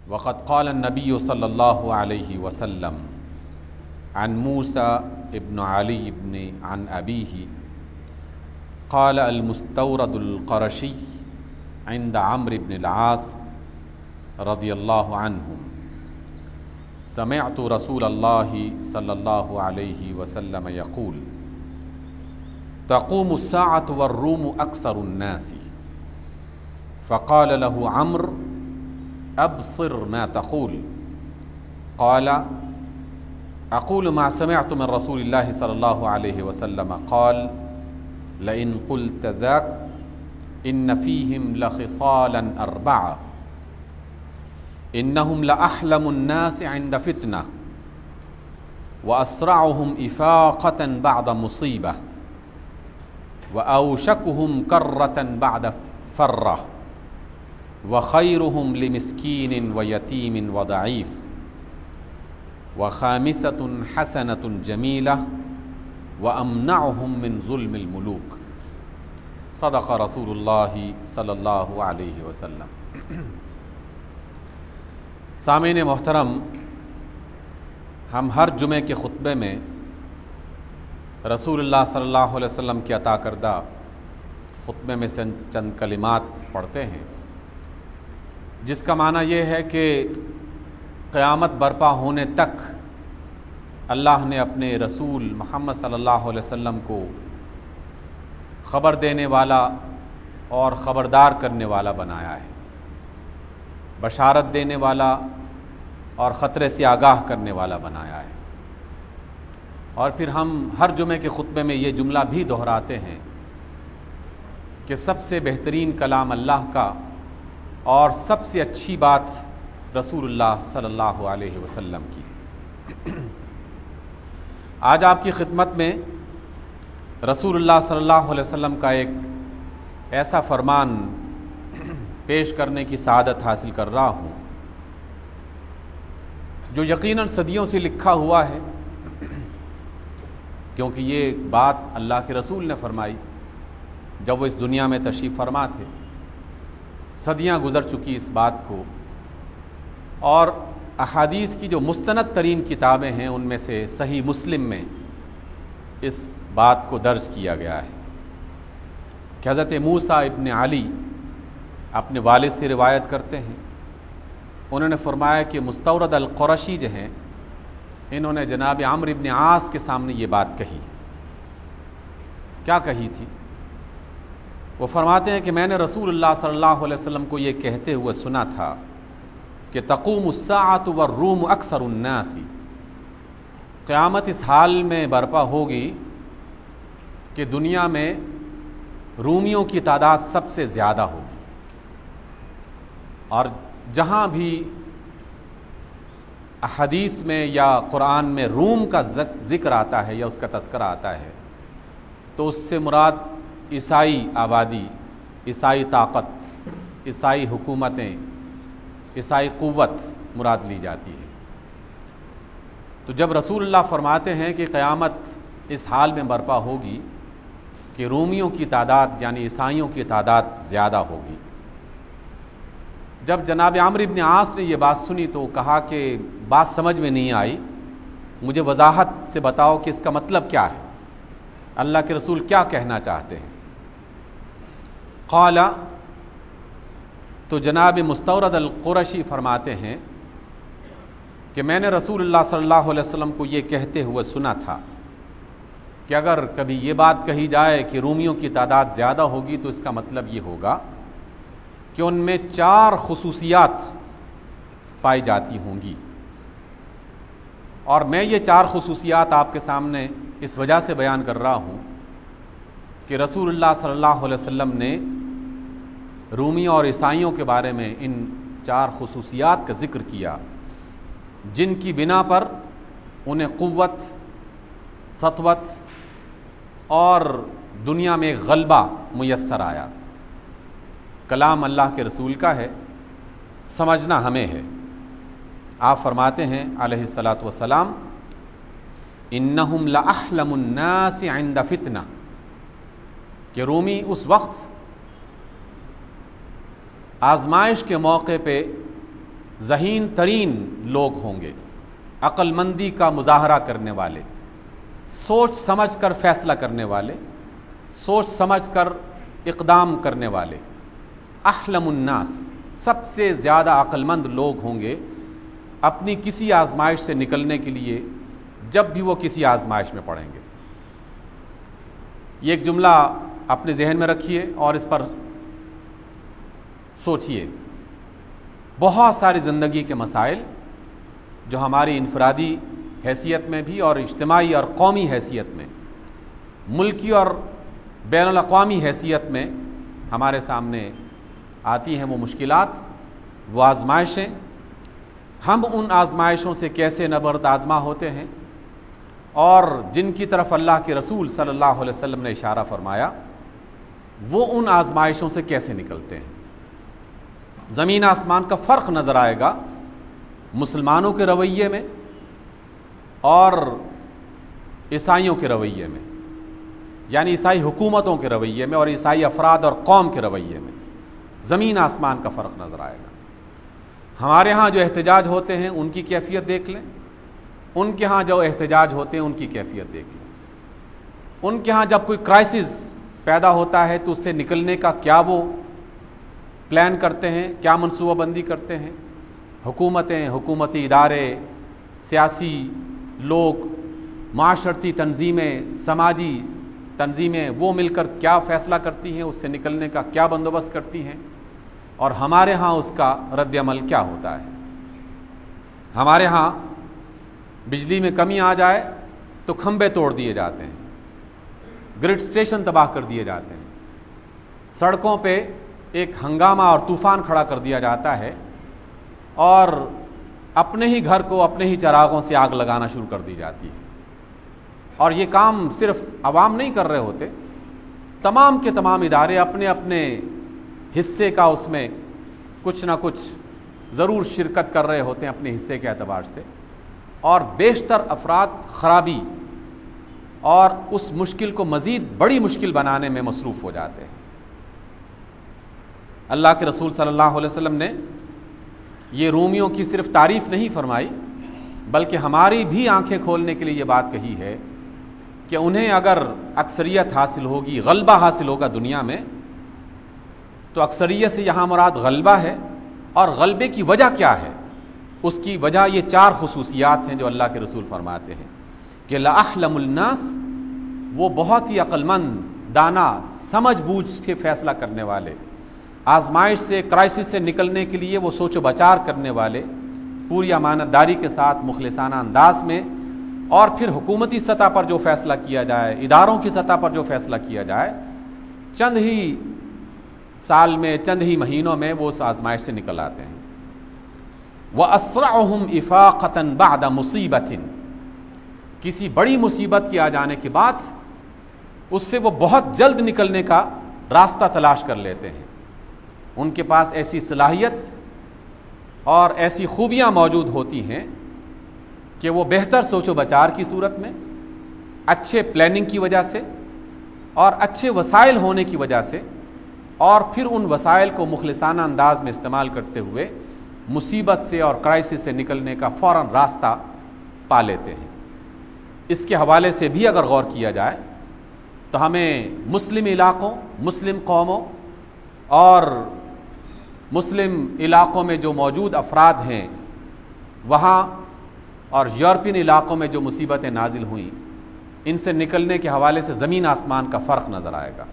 وقد قال النبي صلى الله عليه وسلم عن موسى ابن علي بن عن أبيه قال المستورد القرشي عند عمرو بن العاص رضي الله عنهم سمعت رسول الله صلى الله عليه وسلم يقول تقوم الساعة والروم أكثر الناس فقال له عمرو أبصر ما تقول قال أقول ما سمعت من رسول الله صلى الله عليه وسلم قال لئن قلت ذاك إن فيهم لخصالا أربعة إنهم لأحلم الناس عند فتنة وأسرعهم إفاقة بعد مصيبة وأوشكهم كرة بعد فرة وخيرهم لمسكين ويتيم وضعيف وخامسة حسنة جميلة وأمنعهم من ظلم الملوك صدق رسول الله صلی اللہ علیہ وسلم۔ سامعین محترم، ہم ہر جمعے کے خطبے میں رسول اللہ صلی اللہ علیہ وسلم کی عطا کردہ خطبے میں سے چند کلمات پڑھتے ہیں، جس کا معنی یہ ہے کہ قیامت برپا ہونے تک اللہ نے اپنے رسول محمد صلی اللہ علیہ وسلم کو خبر دینے والا اور خبردار کرنے والا بنایا ہے، بشارت دینے والا اور خطرے سے آگاہ کرنے والا بنایا ہے۔ اور پھر ہم ہر جمعے کے خطبے میں یہ جملہ بھی دہراتے ہیں کہ سب سے بہترین کلام اللہ کا اور سب سے اچھی بات رسول اللہ صلی اللہ علیہ وسلم کی ہے۔ آج آپ کی خدمت میں رسول اللہ صلی اللہ علیہ وسلم کا ایک ایسا فرمان پیش کرنے کی سعادت حاصل کر رہا ہوں جو یقیناً صدیوں سے لکھا ہوا ہے، کیونکہ یہ بات اللہ کے رسول نے فرمائی جب وہ اس دنیا میں تشریف فرما تھے۔ صدیاں گزر چکی اس بات کو، اور احادیث کی جو مستند ترین کتابیں ہیں ان میں سے صحیح مسلم میں اس بات کو درج کیا گیا ہے کہ حضرت موسیٰ ابن علی اپنے والد سے روایت کرتے ہیں، انہوں نے فرمایا کہ مستورد القرشی جو ہیں، انہوں نے جناب عمرو ابن عاص کے سامنے یہ بات کہی۔ کیا کہی تھی؟ وہ فرماتے ہیں کہ میں نے رسول اللہ صلی اللہ علیہ وسلم کو یہ کہتے ہوئے سنا تھا کہ تقوم الساعۃ والروم اکثر الناس، قیامت اس حال میں برپا ہوگی کہ دنیا میں رومیوں کی تعداد سب سے زیادہ ہوگی، اور جہاں بھی احادیث میں یا قرآن میں روم کا ذکر آتا ہے یا اس کا تذکرہ آتا ہے تو اس سے مراد عیسائی آبادی، عیسائی طاقت، عیسائی حکومتیں، عیسائی قوت مراد لی جاتی ہے۔ تو جب رسول اللہ فرماتے ہیں کہ قیامت اس حال میں برپا ہوگی کہ رومیوں کی تعداد یعنی عیسائیوں کی تعداد زیادہ ہوگی، جب جناب عمرو ابن عاص نے یہ بات سنی تو کہا کہ بات سمجھ میں نہیں آئی، مجھے وضاحت سے بتاؤ کہ اس کا مطلب کیا ہے، اللہ کے رسول کیا کہنا چاہتے ہیں۔ قال، تو جناب مستورد القرشی فرماتے ہیں کہ میں نے رسول اللہ صلی اللہ علیہ وسلم کو یہ کہتے ہوئے سنا تھا کہ اگر کبھی یہ بات کہی جائے کہ رومیوں کی تعداد زیادہ ہوگی تو اس کا مطلب یہ ہوگا کہ ان میں 4 خصوصیات پائی جاتی ہوں گی، اور میں یہ 4 خصوصیات آپ کے سامنے اس وجہ سے بیان کر رہا ہوں کہ رسول اللہ صلی اللہ علیہ وسلم نے رومیوں اور عیسائیوں کے بارے میں ان 4 خصوصیات کا ذکر کیا جن کی بنا پر انہیں قوت، سطوت اور دنیا میں غلبہ میسر آیا۔ کلام اللہ کے رسول کا ہے، سمجھنا ہمیں ہے۔ آپ فرماتے ہیں علیہ الصلاۃ والسلام، انہم لأحلم الناس عند فتنہ، کہ رومی اس وقت آزمائش کے موقع پہ ذہین ترین لوگ ہوں گے، عقل مندی کا مظاہرہ کرنے والے، سوچ سمجھ کر فیصلہ کرنے والے، سوچ سمجھ کر اقدام کرنے والے، احلم الناس، سب سے زیادہ عقل مند لوگ ہوں گے اپنی کسی آزمائش سے نکلنے کے لیے جب بھی وہ کسی آزمائش میں پڑیں گے۔ یہ ایک جملہ اپنے ذہن میں رکھیے اور اس پر سوچئے۔ بہت ساری زندگی کے مسائل جو ہماری انفرادی حیثیت میں بھی اور اجتماعی اور قومی حیثیت میں، ملکی اور بین الاقوامی حیثیت میں ہمارے سامنے آتی ہیں، وہ مشکلات، وہ آزمائشیں، ہم ان آزمائشوں سے کیسے نبرد آزما ہوتے ہیں، اور جن کی طرف اللہ کے رسول صلی اللہ علیہ وسلم نے اشارہ فرمایا وہ ان آزمائشوں سے کیسے نکلتے ہیں۔ زمین آسمان کا فرق نظر آئے گا مسلمانوں کے رویے میں اور عیسائیوں کے رویے میں، یعنی عیسائی حکومتوں کے رویے میں اور عیسائی افراد اور قوم کے رویے میں زمین آسمان کا فرق نظر آئے گا۔ ہمارے ہاں جو احتجاج ہوتے ہیں ان کی کیفیت دیکھ لیں، ان کے ہاں جو احتجاج ہوتے ہیں ان کی کیفیت دیکھ لیں۔ ان کے ہاں جب کوئی کرائسس پیدا ہوتا ہے تو اس سے نکلنے کا کیا وہ پلان کرتے ہیں، کیا منصوبہ بندی کرتے ہیں۔ حکومتیں، حکومتی ادارے، سیاسی لوگ، معاشرتی تنظیمیں، سماجی تنظیمیں، وہ مل کر کیا فیصلہ کرتی ہیں، اس سے نکلنے کا کیا بندوبست کرتی ہیں، اور ہمارے ہاں اس کا رد عمل کیا ہوتا ہے۔ ہمارے ہاں بجلی میں کمی آ جائے تو کھمبے توڑ دیے جاتے ہیں، گرڈ اسٹیشن تباہ کر دیے جاتے ہیں، سڑکوں پہ ایک ہنگامہ اور طوفان کھڑا کر دیا جاتا ہے، اور اپنے ہی گھر کو اپنے ہی چراغوں سے آگ لگانا شروع کر دی جاتی ہے۔ اور یہ کام صرف عوام نہیں کر رہے ہوتے، تمام کے تمام ادارے اپنے اپنے حصے کا اس میں کچھ نہ کچھ ضرور شرکت کر رہے ہوتے ہیں اپنے حصے کے اعتبار سے، اور بیشتر افراد خرابی اور اس مشکل کو مزید بڑی مشکل بنانے میں مصروف ہو جاتے ہیں۔ اللہ کے رسول صلی اللہ علیہ وسلم نے یہ رومیوں کی صرف تعریف نہیں فرمائی بلکہ ہماری بھی آنکھیں کھولنے کے لیے یہ بات کہی ہے کہ انہیں اگر اکثریت حاصل ہوگی، غلبہ حاصل ہوگا دنیا میں، تو اکثریت سے یہاں مراد غلبہ ہے، اور غلبے کی وجہ کیا ہے؟ اس کی وجہ یہ 4 خصوصیات ہیں جو اللہ کے رسول فرماتے ہیں کہ لأحلم الناس، وہ بہت ہی عقل مند، دانا، سمجھ بوجھ کے فیصلہ کرنے والے، آزمائش سے، کرائسس سے نکلنے کے لیے وہ سوچ و بچار کرنے والے، پوری امانت داری کے ساتھ مخلصانہ انداز میں، اور پھر حکومتی سطح پر جو فیصلہ کیا جائے، اداروں کی سطح پر جو فیصلہ کیا جائے، چند ہی سال میں، چند ہی مہینوں میں وہ اس آزمائش سے نکل آتے ہیں۔ وَأَسْرَعُهُمْ إِفَاقَةً بَعْدَ مُصِيبَةٍ، کسی بڑی مصیبت کے آ جانے کے بعد اس سے وہ بہت جلد نکلنے کا راستہ تلاش کر لیتے ہیں۔ ان کے پاس ایسی صلاحیت اور ایسی خوبیاں موجود ہوتی ہیں کہ وہ بہتر سوچ و بچار کی صورت میں، اچھے پلاننگ کی وجہ سے اور اچھے وسائل ہونے کی وجہ سے، اور پھر ان وسائل کو مخلصانہ انداز میں استعمال کرتے ہوئے مصیبت سے اور کرائسس سے نکلنے کا فوراً راستہ پا لیتے ہیں۔ اس کے حوالے سے بھی اگر غور کیا جائے تو ہمیں مسلم علاقوں، مسلم قوموں اور مسلم علاقوں میں جو موجود افراد ہیں وہاں، اور یورپین علاقوں میں جو مصیبتیں نازل ہوئیں، ان سے نکلنے کے حوالے سے زمین آسمان کا فرق نظر آئے گا۔